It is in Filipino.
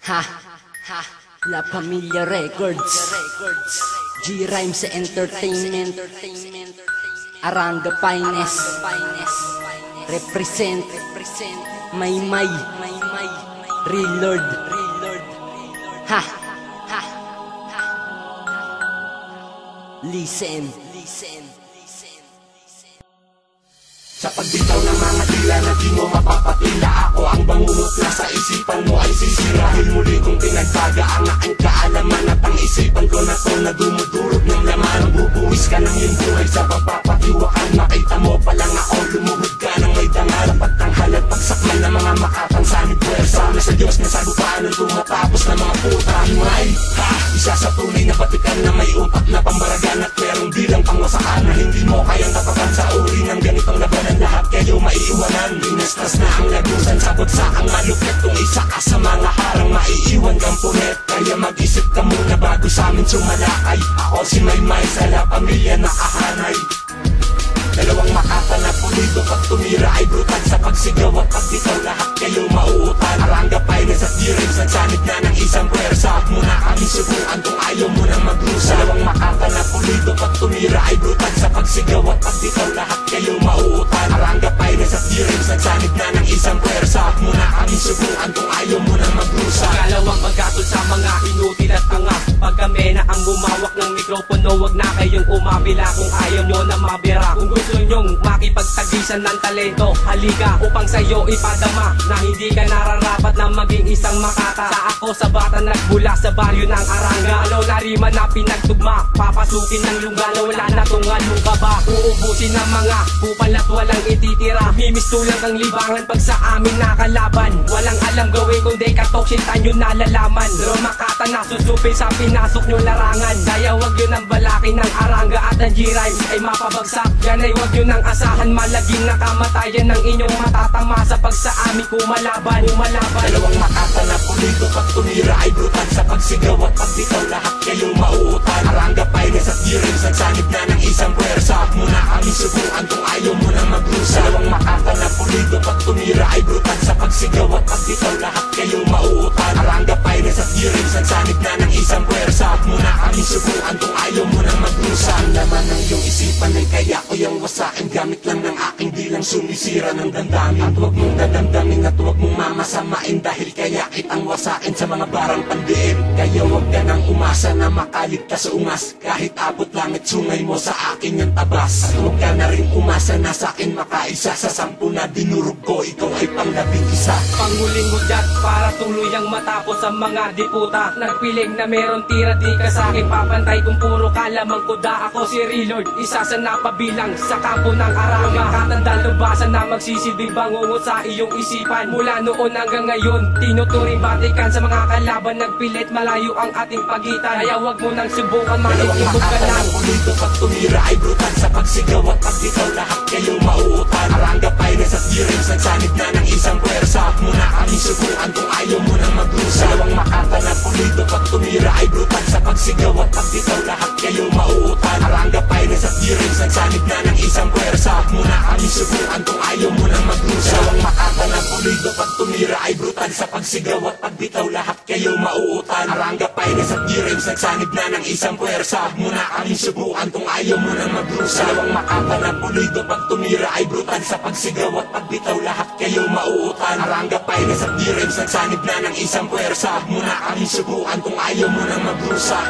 Ha, ha, La Familia Records, G-Rhymes Entertainment, Aranga Finest, represent, Maymay, Real Lord, ha, ha, listen. Sa pagbitaw ng mga dila na di mo mapapatila, ako ang bangungot na sa isipan mo ay sisirahin. Muli kong pinagbaga ang aking kaalaman at ang isipan ko na to na dumudurog ng laman. Bubuwis ka ng iyong buhay sa pagpapatiwakan. Makita mo palang ako, lumuhod ka ng may dangal. Pagtanghal at pagsakmal ng mga makapansanib puwersa na sa Diyos na sagupaan ng tumatapos na mga puta. May isa sa tunay na batikan na may utak na pambaragan at merong bilang pangwasakan na hindi mo kayang tapakan sa uri ng ganitong labanan. Lahat kayo maiiwanan, dinastas na ang lagusan, sabot sa ang malupit. Kung isa ka sa mga harang, maiiwan kang punet. Kaya mag-isip ka muna bago sa amin sumalakay. Ako si Maymay sa La Familia na kahanay. Dalawang makata na pulido, pag tumira ay brutal sa pagsigaw at pagbitaw. Lahat kayo mauutan. Aranga Finest at G-Rhymes nagsanib na ng isang puwersa. At muna kami subukan kung ayaw mo nang magrusa. Dalawang makata na pulido, pag tumira ay brutal sa pagsigaw at pagbitaw. Lahat kayo mauutan. Aranga Finest at G-Rhymes nagsanib na ng isang puwersa. At muna kami subukan kung ayaw mo nang magrusa. Kalawang pagkatol sa mga inutil at tungas. Pag kami na ang gumawak ng mikropono, wag na kayong umabila kung ayaw nyo na mabira. Kung gusto nyong makipagtagisan ng talento, halika upang sa'yo ipadama na hindi ka nararapat na maging isang makata. Sa ako sa bata nagbula sa baryo ng Aranga, alaw na rima na pinagtugma, papasukin ng lugar na wala na tungal mong baba. Uubusin ng mga kupal at walang ititira, mimistulang ang libangan pag sa amin nakalaban. Walang alam gawin kundi katoksintan nyo nalalaman. Pero makata na susupi sa pinasok nyo larangan. Kaya wag yun ang balakin ng Aranga at ang G-Rhymes ay mapabagsak. Yan ay wag yun ang asahan, malaging nakamatayan ng inyong matatama sa pag sa amin kumalaban. Dalawang makata na pulido, pag tumira ay brutal sa pagsigaw at pagbitaw. Lahat kayo mauutan. Aranga Finest at G-Rhymes nagsanib na ng isang puwersa. At muna kami subukan kung ayaw mo nang magrusa. Dalawang makata na pulido, pag tumira ay brutal sa pagsigaw at pagbitaw. Lahat kayo mauutan. Aranga Finest at G-Rhymes nagsanib na ng isang puwersa. At muna kami subukan kung ayaw mo nang magrusa. Ang laman ng iyong isipan ay kaya ko yung wasakin. Gamit lang ng aking bilang sumisira ng damdamin. At huwag mong dadamdamin at huwag mong mamasamain, dahil kaya kitang wasakin sa mga barang pandiin. Kaya huwag ka nang umasa na makaligtas sa ungas, kahit abot langit sungay mo sa akin yung tabas. At huwag ka na rin umasa na sa akin makaisa sa 10 na dinurog ko, ikaw ay pang-11. Panghuling hudyat para tuluyang matapos ang mga diputa. Nagpiling na meron tira, di ka sa akin papantay kung puro kalamang kuda. Ako si Real Lord, isa sa napabilang sa kampo ng Aranga. Katandang lubasan na magsisilbing bangungot sa iyong isipan. Mula noon hanggang ngayon, tinuturing batikan sa mga kalaban. Nagpilit malayo ang ating pagitan. Kaya wag mo nang subukan, makikibog ka lang. Pulido, pag tumira ay brutal sa pagsigaw at pagbitaw. Lahat kayo mauutan. Aranga Finest at G-Rhymes nagsanib na ng isang puwersa. At muna kami subukan kung ayaw mo nang magrusa. Dalawang makata na pulido, pag tumira ay brutal sa pagsigaw at pagbitaw. Lahat kayo mauutan. Aranga Finest at G-Rhymes nagsanib na ng isang puwersa. At muna kami subukan kung ayaw mo nang magrusa. Dalawang makata na pulido, pag tumira ay brutal sa pagsigaw at pagbitaw. Lahat kayo mauutan. Aranga Finest at G-Rhymes nagsanib na ng isang puwersa. At muna kami subukan kung ayaw mo nang magrusa. Dalawang makata na pulido, pag tumira ay brutal sa pagsigaw at pagbitaw. Lahat kayo mauutan. Aranga Finest at G-Rhymes nagsanib na ng isang puwersa. At muna kami subukan kung ayaw mo nang magrusa.